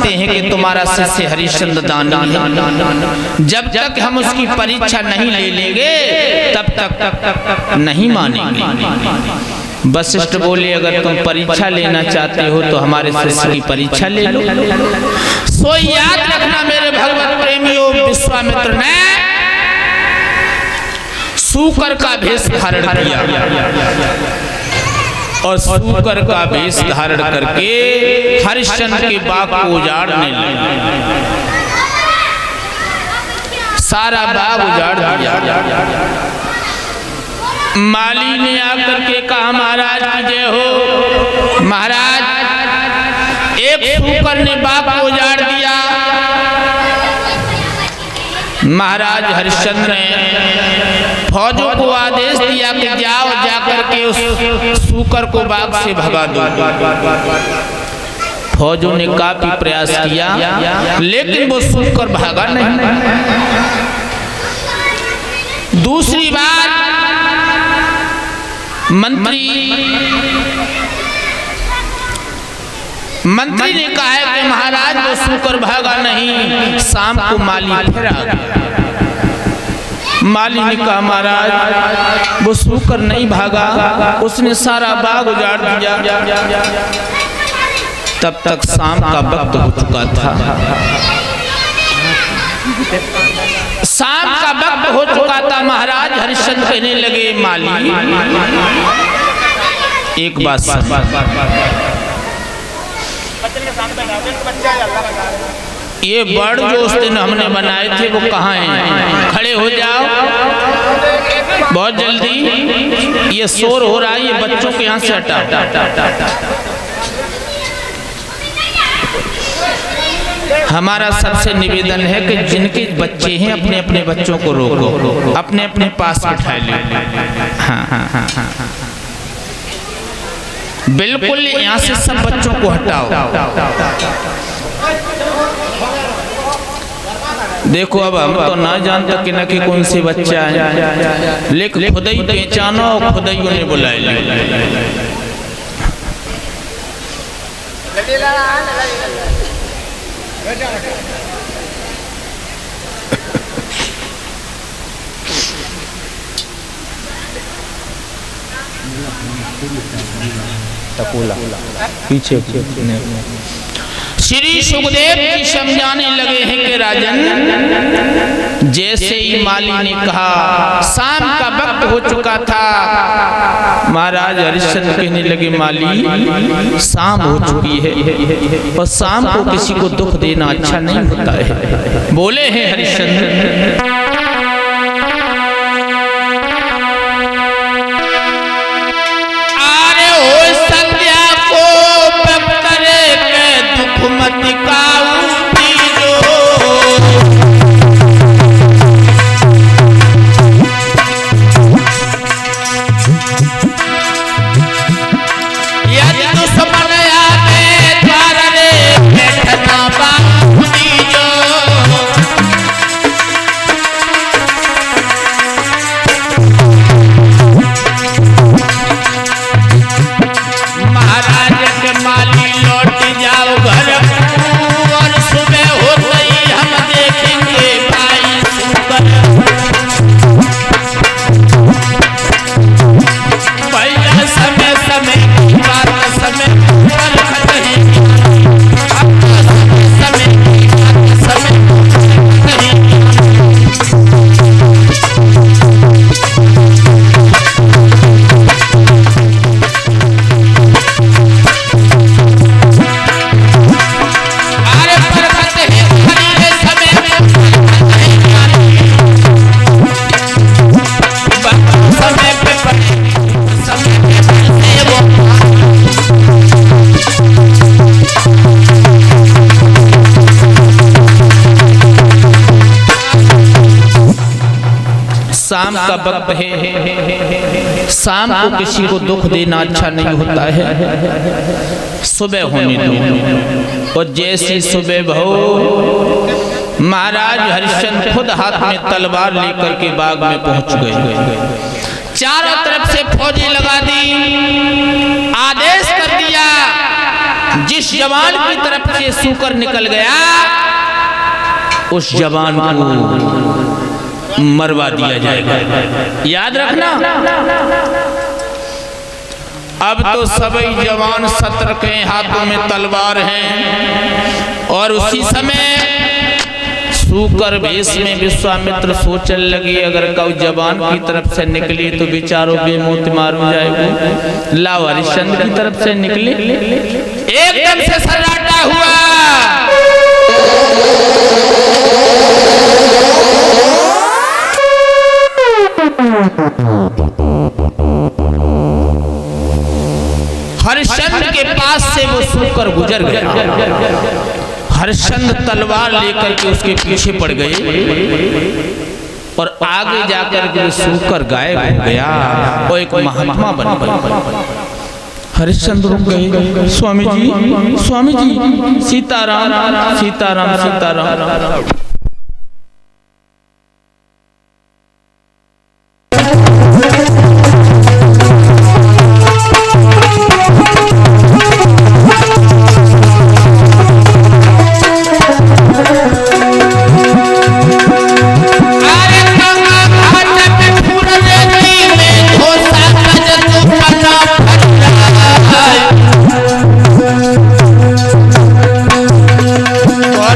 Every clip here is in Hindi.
समझते हैं कि तुम्हारा शिष्य हरिश्चंद्र दानी है, जब तक हम उसकी परीक्षा नहीं ले लेंगे तब तक नहीं मानेंगे। वशिष्ठ बोले, अगर तुम परीक्षा लेना चाहते हो तो हमारे शिष्य की परीक्षा ले लो। सो याद रखना मेरे भगवत प्रेमियों, विश्वामित्र ने सूकर का भेष धारण किया और सूकर का भेष धारण करके हरिश्चंद्र के बाग को उजाड़ने लगे। सारा बाग उजाड़ दिया। माली ने आकर के कहा, महाराज की जय हो। महाराज, एक सूकर ने बाग को उजाड़ दिया। महाराज हरिश्चंद्र ने फौजों को आदेश दिया कि जाओ, जाकर के उस सूकर को बाग से भगा दो। फौजों ने काफी प्रयास किया, लेकिन वो सूकर भागा नहीं। दूसरी बार मंत्री ने कहा है कि महाराज वो सूकर भागा नहीं। शाम को माली फिर आ गया। माली ने कहा, महाराज वो सूकर नहीं भागा, उसने सारा बाग उजाड़ दिया। तब तक शाम का वक्त हो चुका था। शाम का वक्त हो चुका था। महाराज हरिश्चंद्र कहने लगे, माली एक बात सुन, ये बड़ जो उस दिन हमने बनाए थे वो कहाँ हैं? खड़े हो जाओ बहुत जल्दी, ये शोर हो रहा है, ये बच्चों के यहाँ से हटाओ। हमारा सबसे निवेदन है कि जिनके बच्चे हैं अपने अपने बच्चों को रोको, अपने अपने पास बिठा ले। हाँ, बिल्कुल यहाँ से सब बच्चों को हटाओ। देखो, अब हम तो ना जानते कि न कि कौन से बच्चा है, लेकिन खुद ही पहचानो और खुद ही उन्हें बुलाए ले। पीछे श्री सुखदेव जी समझाने लगे हैं कि राजन, जैसे ही माली ने कहा शाम का वक्त हो चुका था, महाराज हरिश्चंद्र कहने लगे, माली शाम हो चुकी है और शाम को किसी को दुख देना अच्छा नहीं होता है। बोले हैं हरिश्चंद्र, शाम का वक्त है, शाम को किसी को दुख देना अच्छा नहीं होता है। सुबह होने दो। और जैसी सुबह हो, महाराज हरिश्चंद्र खुद हाथ में तलवार लेकर के बाग में पहुंच गए। चारों तरफ से फौजी लगा दी, आदेश कर दिया जिस जवान की तरफ से सूकर निकल गया उस जवान को मरवा दिया जाएगा। याद रखना। अब तो सभी जवान सत्र के हाथों में तलवार हैं और उसी समय सूकर वेश में विश्वामित्र सोचने लगे अगर कौ जवान की तरफ से निकली तो बेचारों बेमौत मारू जाएगा। लाओ हरिश्चंद्र की तरफ से निकले, एकदम से सन्नाटा हुआ। हरिश्चंद्र के पास से वो सूकर गुजर गया। हरिश्चंद्र तलवार लेकर के उसके पीछे पड़ गए और आगे जाकर के सूकर गायब हो गया और एक महात्मा बन गया। हरिश्चंद्र रुक गए। स्वामी जी, स्वामी जी, सीताराम सीताराम सीताराम। और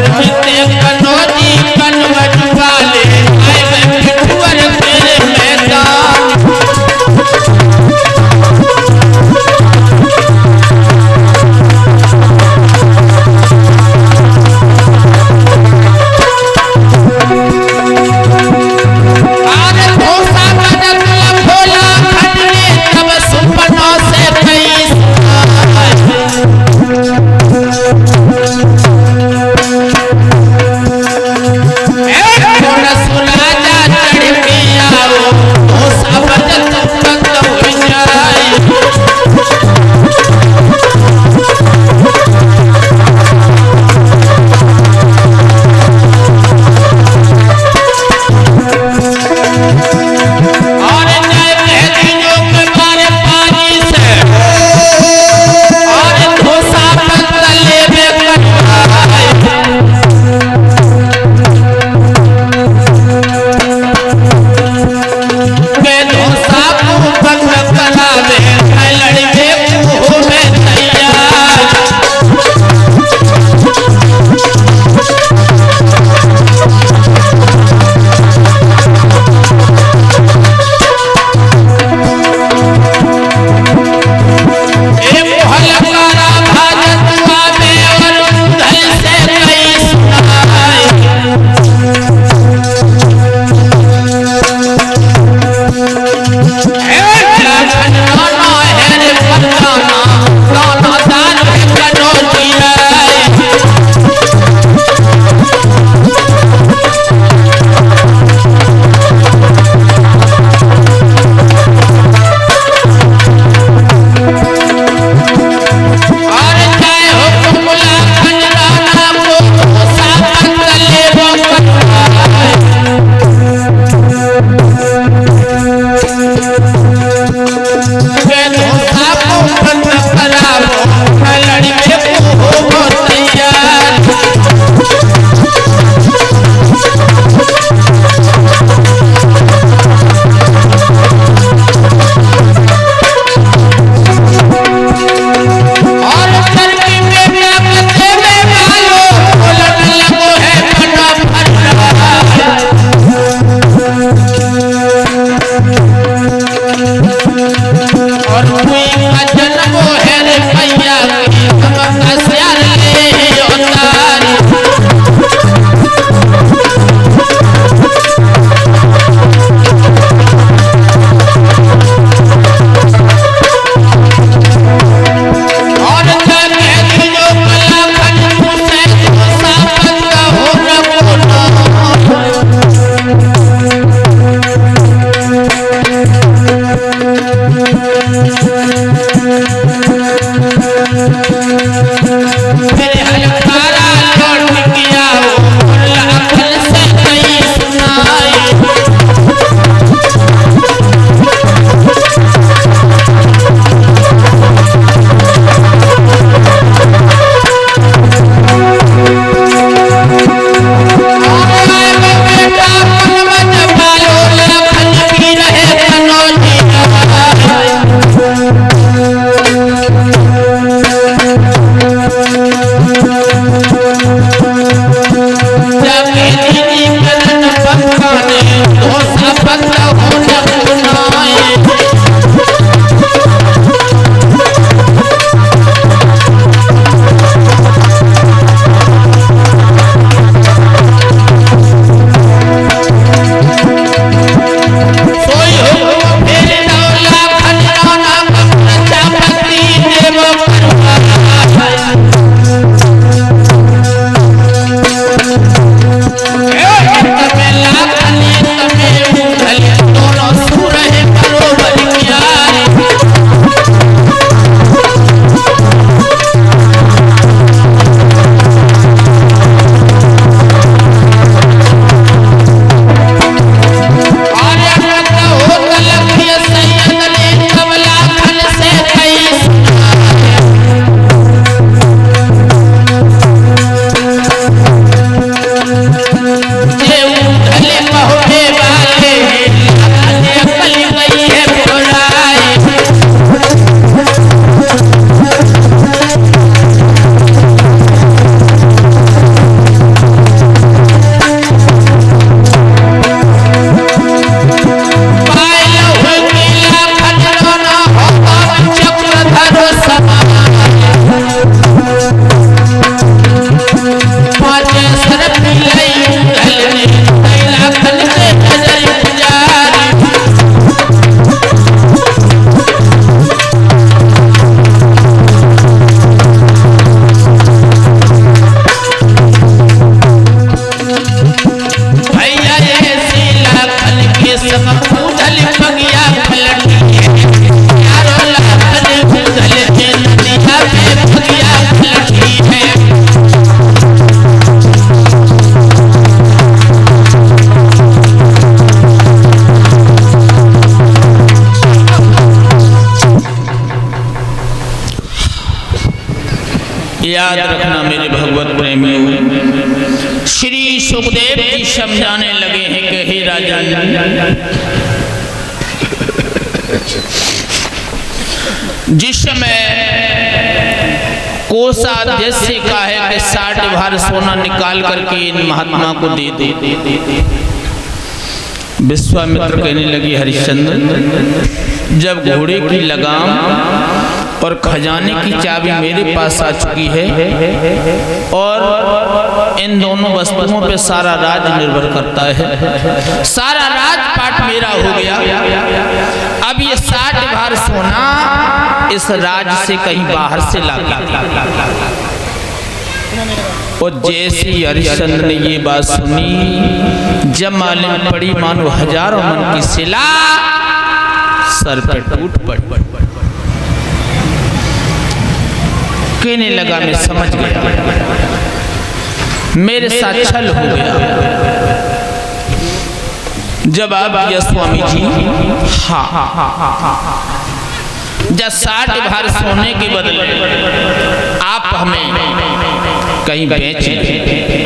याद रखना मेरे भगवत प्रेमियों, श्री सुखदेव जी समझाने लगे हैं कि हे राजन, जिस समय कोषाध्यक्ष से कहा है कि 60 भार सोना निकाल करके इन महात्मा को दे दे, विश्वामित्र कहने लगी हरिश्चंद्र, जब घोड़े की लगाम और खजाने की चाबी मेरे पास आ चुकी है और इन दोनों वस्तुओं पे सारा राज निर्भर करता है, सारा राजपाट मेरा हो गया, अब ये 60 भार सोना इस राज से कहीं बाहर से ला के। और जैसे ही हरिश्चंद्र ने ये बात सुनी, जब मालूम पड़ी मानो हजारों मन की शिला सर पर टूट पड़ी। कहने लगा मैं समझ गया, मेरे साथ छल हो गया। जवाब दिया स्वामी जी, हाँ, जब 60 भार सोने के बदले आप हमें कहीं बेच लें।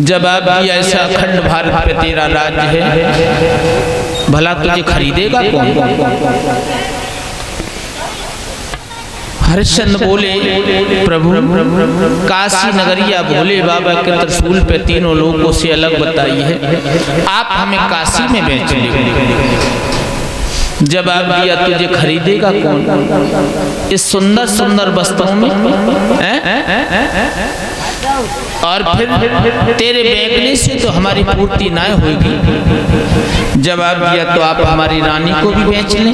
जवाब दिया, ऐसा अखंड भारत पे तेरा राज्य है, भला तुझे खरीदेगा कौन? हरिश्चंद्र बोले, प्रभु काशी नगरिया भोले बाबा के त्रिशूल पे तीनों लोगों से अलग बताई है, आप हमें काशी में बेच ले। जवाब दिया, तुझे खरीदेगा कौन इस सुंदर सुंदर वस्तुओं में? और फिर तेरे बेचने से तो हमारी पूर्ति ना होगी। जवाब दिया, तो आप हमारी रानी को भी बेच लें।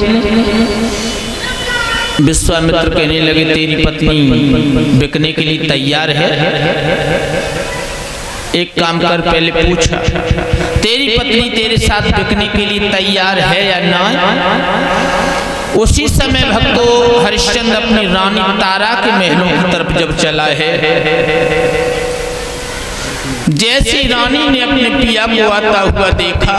विश्वामित्र कहने लगे, तेरी पत्नी बिकने के लिए तैयार है? एक काम कर, पहले पूछा तेरी पत्नी तेरे साथ बिकने के लिए तैयार है या ना? उसी समय भक्तों हरिश्चंद्र अपनी रानी तारा के महलों की तरफ जब चला है, जैसी रानी ने अपने पिया को आता हुआ देखा,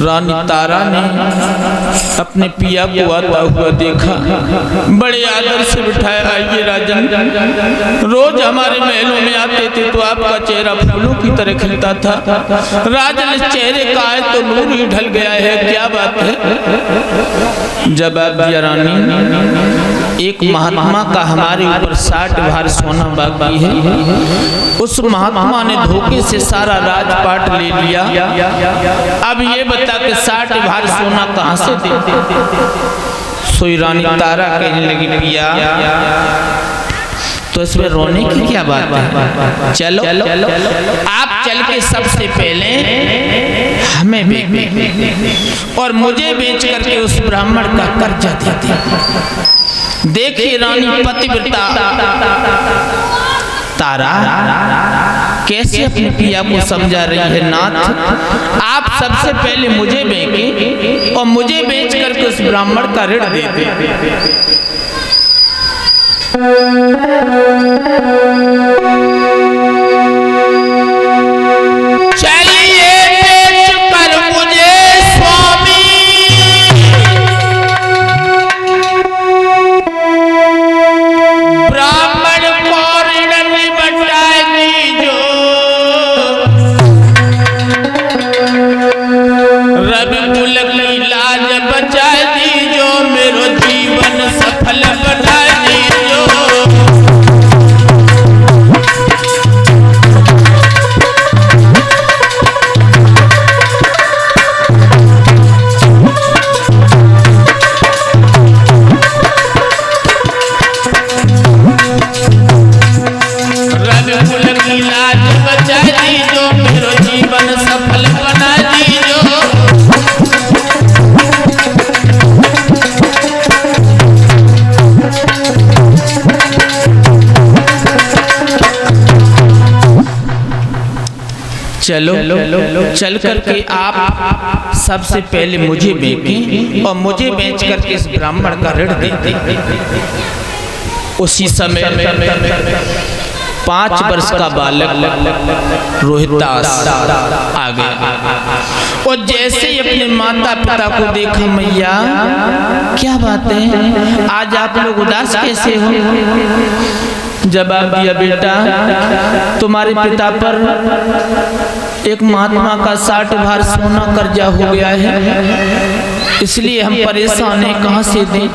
रानी तारा ने अपने पिया को आता हुआ देखा, बड़े आदर से बिठाया, आइए राजन, रोज हमारे महलों में आते थे तो आपका चेहरा फूलों की तरह खिलता था, राजन इस चेहरे का है तो नूर ही ढल गया है, क्या बात है? जवाब दिया, रानी एक महात्मा का हमारे ऊपर 60 भार सोना बाकी है, उस महात्मा ने धोखे से सारा राजपाट ले लिया, अब ये बता के 60 भार सोना कहां से दे? सोई रानी तारा कहने लगी, पिया तो इसमें रोने की क्या बात है? चलो आप चल के सबसे पहले हमें बेच और मुझे बेच करके उस ब्राह्मण का कर्जा देते। देखिए रानी पतिव्रता तारा कैसे अपने पिया को समझा रही है, नाथ आप सबसे पहले मुझे बेचे और मुझे बेच करके उस ब्राह्मण का ऋण दे दे। चलो चल करके आप सबसे पहले मुझे बेचें और मुझे बेच करके इस ब्राह्मण का ऋण दे दें। उसी समय 5 वर्ष का बालक रोहितदास आ गया और जैसे ही अपने माता पिता को देखा, मैया क्या बात है, आज आप लोग उदास कैसे हो? जवाब दिया, बेटा तुम्हारे पिता पर एक महात्मा का 60 भार सोना कर्जा हो गया है, इसलिए हम परेशान हैं, कहाँ से दें?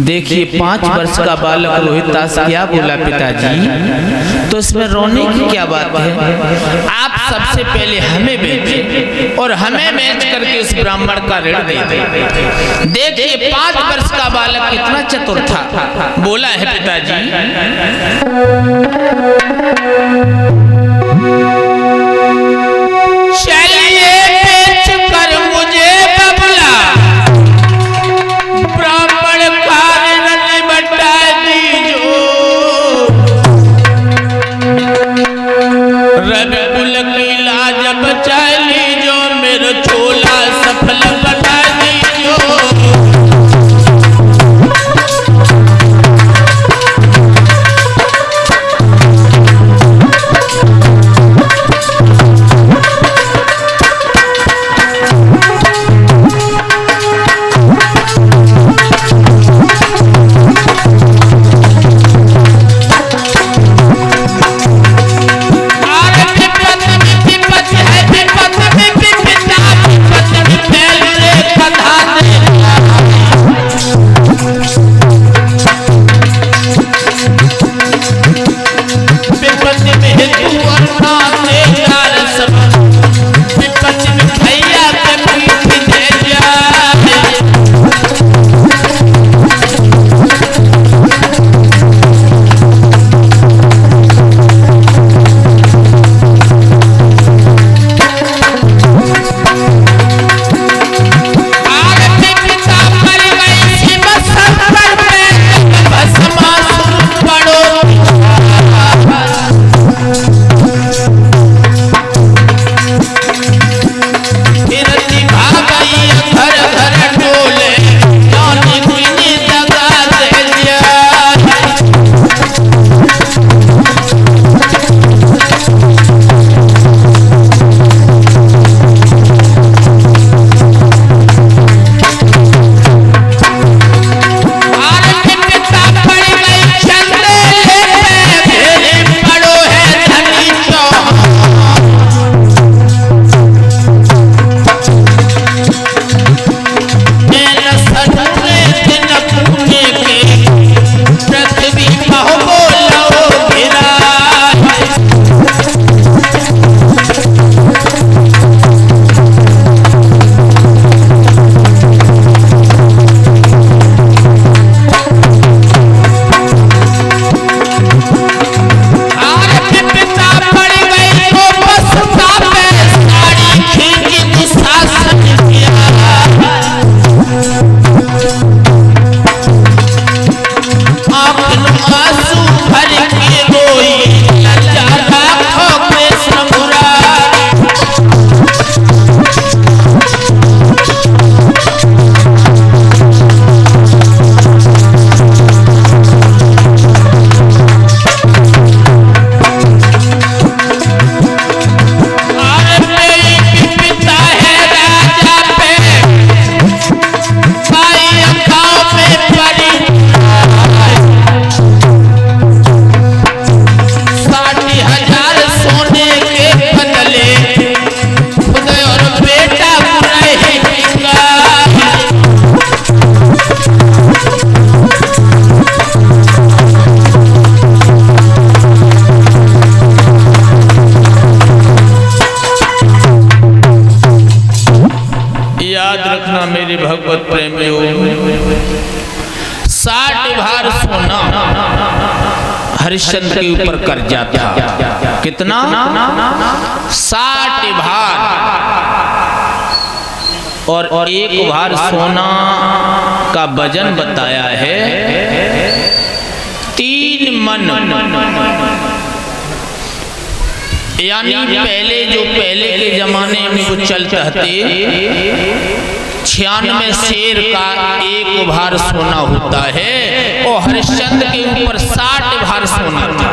देखिए 5 वर्ष का बालक रोहितदास क्या बोला, पिताजी तो इसमें रोने की क्या बात है, आप सबसे पहले हमें बेचें और हमें बेच करके उस ब्राह्मण का ऋण दे दें। देखिए 5 वर्ष का बालक कितना चतुर था, बोला है पिताजी चलिए बेच कर मुझे बबला ब्राह्मण का ऋण बटा दीजो, रघुकुल की लाज बचा लीजो, मेरा छोला सफल बना दीजो। हरिश्चंद्र के ऊपर कर्जा था। कितना? 60 भार और 1 भार सोना का वजन बताया है 3 मन। यानी पहले के जमाने में वो चलते थे 96 शेर का 1 भार सोना होता है और हरिश्चंद्र के ऊपर 60 भार सोना था।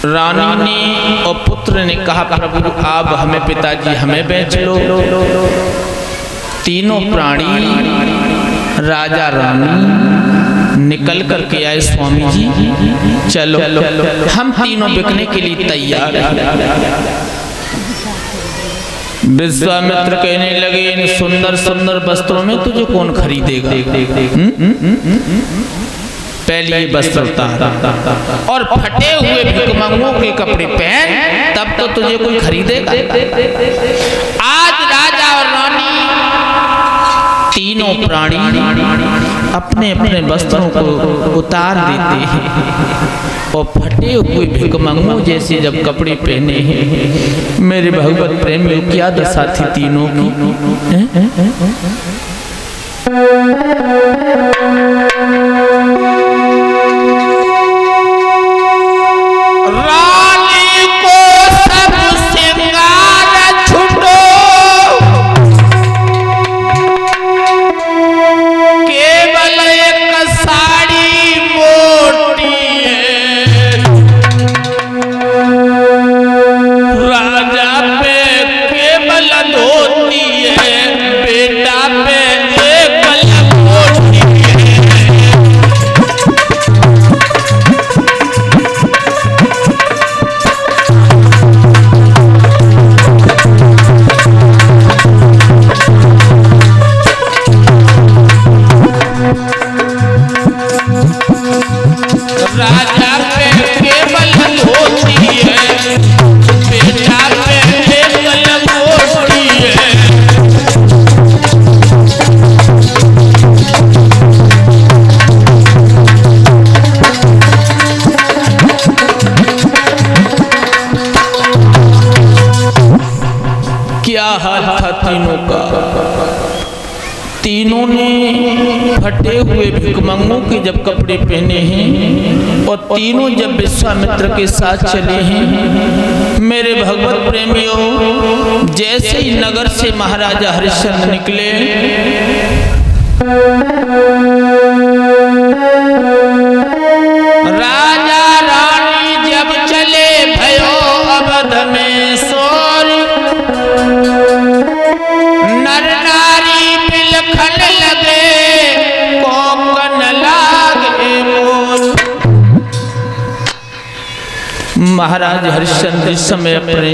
रानी ने और पुत्र ने कहा प्रभु आप हमें पिताजी हमें बेच लो। तीनों प्राणी राजा रानी निकल करके आए, स्वामी जी चलो हम तीनों बिकने के लिए तैयार हैं। विश्वामित्र कहने लगे इन सुंदर सुंदर वस्त्रों में तुझे कौन खरीदेगा? पहले ये वस्त्र उतार और फटे हुए भिखमंगों के कपड़े पहन, तब तो तुझे कोई खरीदेगा। आज राजा और रानी तीनों प्राणी अपने अपने वस्त्रों को उतार देते हैं और फटे हुए भिखमंगों जैसे जब कपड़े पहने हैं। मेरे भगवत प्रेमियों क्या दशा थी तीनों की। तीनों ने फटे हुए भिखमंगों के जब कपड़े पहने हैं और तीनों जब विश्वामित्र के साथ चले हैं। मेरे भगवत प्रेमियों, जैसे ही नगर से महाराजा हरिश्चंद्र निकले, राजा रानी जब चले भयो अवध में सोर, नर नारी बिलखन लगे कोकन लागे मोर। महाराज हरिश्चंद्र इस समय अपने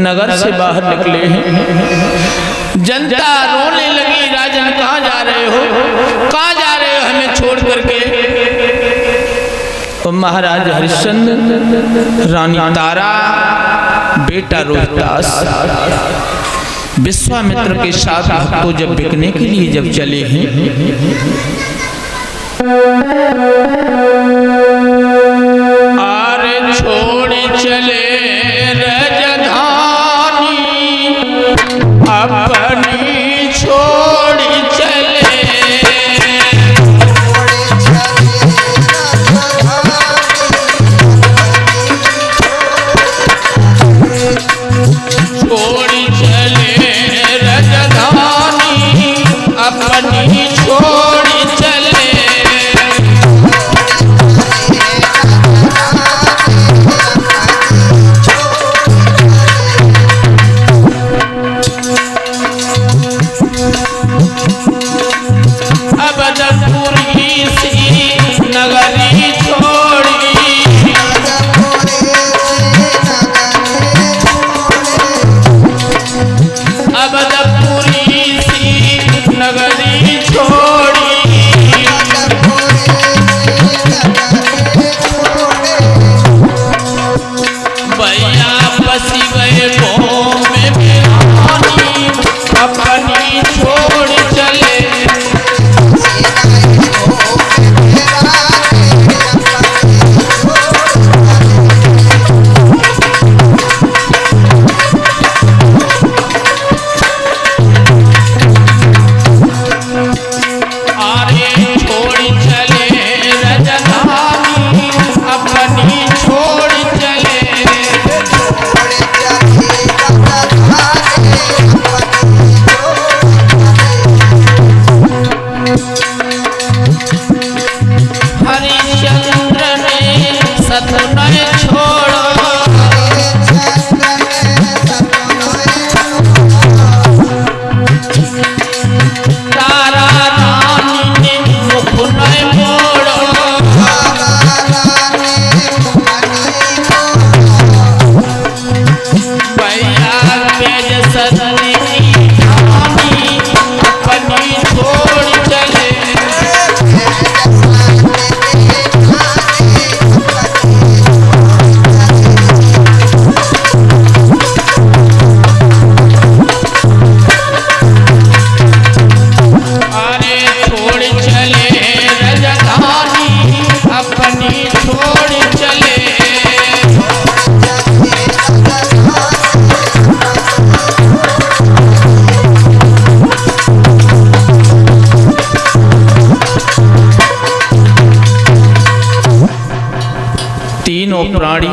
नगर से बाहर निकले हैं। जनता रोने लगी, राजन कहाँ जा रहे हो, कहाँ जा रहे हो हमें छोड़ करके। और महाराज हरिश्चंद्र, रानी तारा, बेटा रोहितास विश्वामित्र के साथ भक्तों जब बिकने के लिए जब चले हैं, आरे छोड़ चले राजधानी अपनी छोड़ चले, छोड़ चले राजधानी अपनी छोड़ चले। तीनों प्राणी,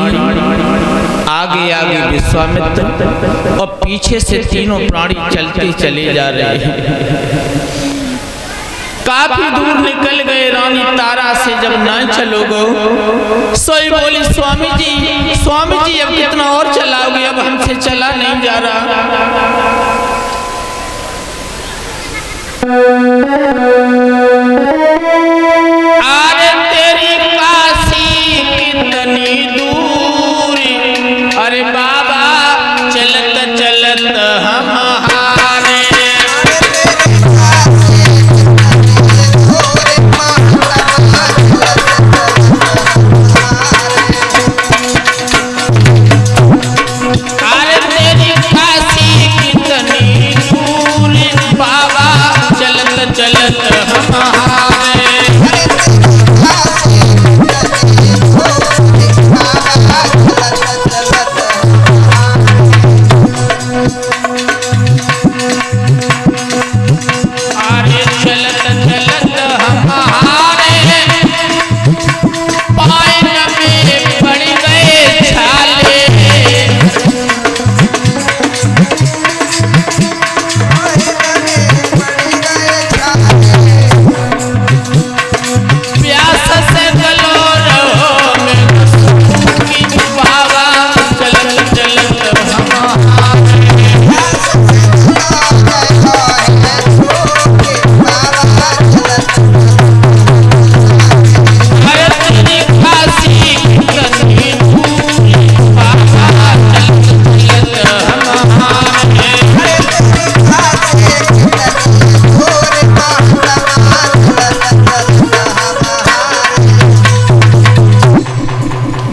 आगे आगे विश्वामित्र और पीछे से तीनों प्राणी चलते चले जा रहे हैं। काफी दूर निकल गए, रानी तारा से जब न चलोगे, सोई बोली स्वामी जी अब कितना और चलाओगे, अब हमसे चला नहीं जा रहा। अरे तेरी काशी कितनी दूर, अरे बाबा चलत चलत हम हारे। अरे तेरी काशी कितनी दूर, बाबा चलत चलत हम हारे।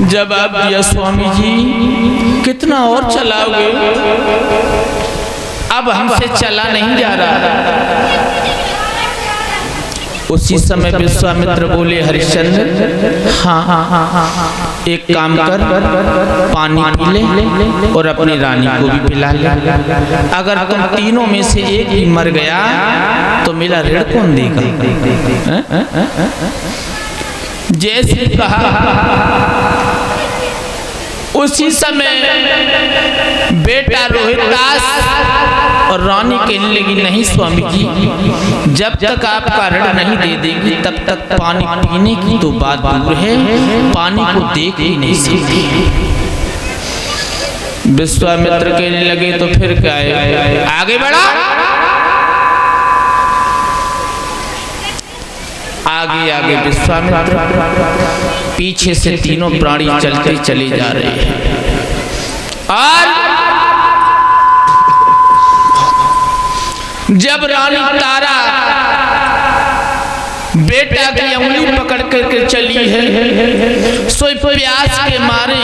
जवाब दिया स्वामी जी कितना और चलाओगे, अब हमसे चला नहीं जा रहा। उसी समय विश्वामित्र बोले हरिश्चंद्र हाँ एक काम कर, पानी पी ले और अपनी रानी को भी पिला ले। अगर तुम तीनों में से एक ही मर गया तो मेरा ऋण कौन देगा। जैसे कहा उसी समय बेटा रोहितास और रानी कहने लगी नहीं स्वामी जी, जब तक आपका ऋण नहीं दे देगी तब तक पानी पीने की तो बात दूर है, पानी को देख ही नहीं सकती। विश्वामित्र कहने लगे तो फिर क्या है, आगे बढ़ा। आगे आगे विश्वामित्र, पीछे से तीनों प्राणी चलते चले जा रहे हैं। और जब रानी तारा बेटा की उंगली पकड़ करके चली है, सोई प्यास के मारे,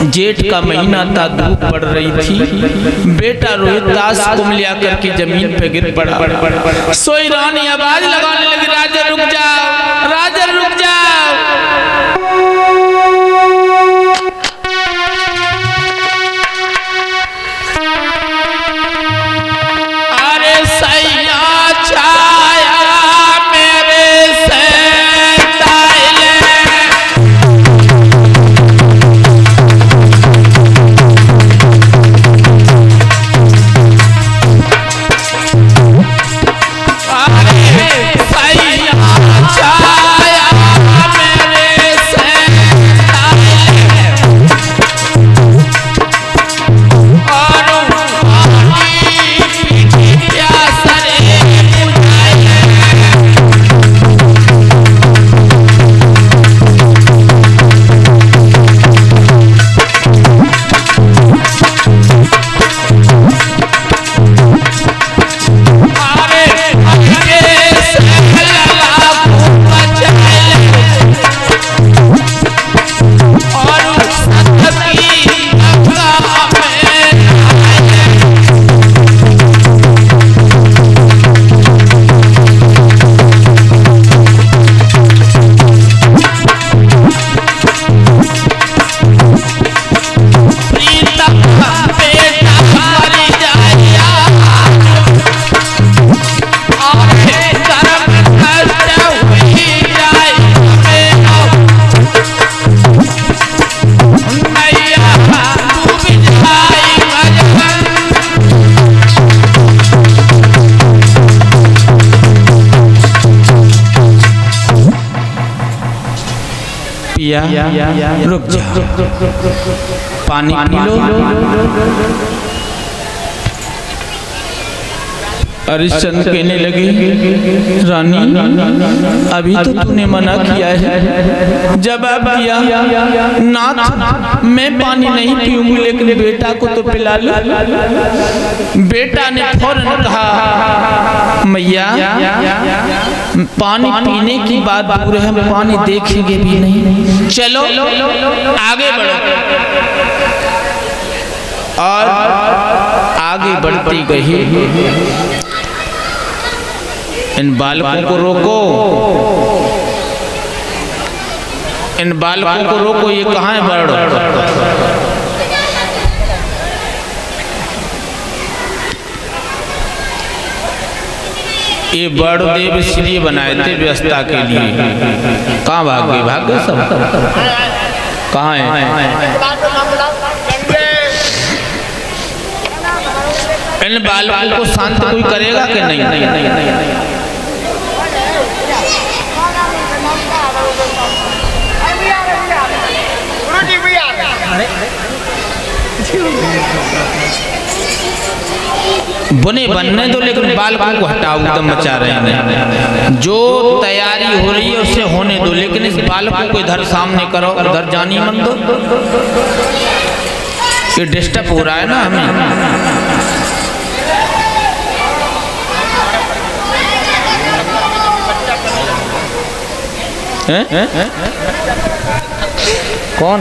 जेठ का महीना था, धूप पड़ रही थी, बेटा रोहितास को लिया करके जमीन पे गिर पड़ा। सोई रानी आवाज लगाने लगी राजा रुक जाओ, राजा रुक जाओ। अरे सैया छाया मेरे से सैया मैया रुक जाओ, पानी पी लो। हरिश्चंद्र कहने लगे, रानी अभी तो तूने मना किया है, जवाब दिया नाथ मैं पानी नहीं पीऊंगी, लेकिन बेटा को तो पिला लो। बेटा ने फौरन कहा, मैया पानी पीने की बात दूर है, हम पानी देखेंगे भी नहीं, चलो आगे बढ़ो। और आगे बढ़ती गई। इन बालकों को रोको, इन बालकों को रोको, ये कहाँ है बढ़। ये बड़देव इसलिए बनाए थे व्यवस्था के लिए। कहाँ भाग गए? भाग गए सब? कहाँ है? इन बालकों को शांत कोई करेगा कि नहीं? बुने बनने दो, लेकिन बालकों को हटाओ, एकदम मचा रहे हैं। जो तैयारी हो रही है उससे होने दो, लेकिन इस बालकों को इधर सामने करो, इधर जानी मत दो। ये डिस्टर्ब हो रहा है ना हमें। कौन?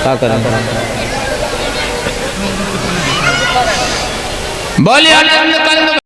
क्या करें? बोलिए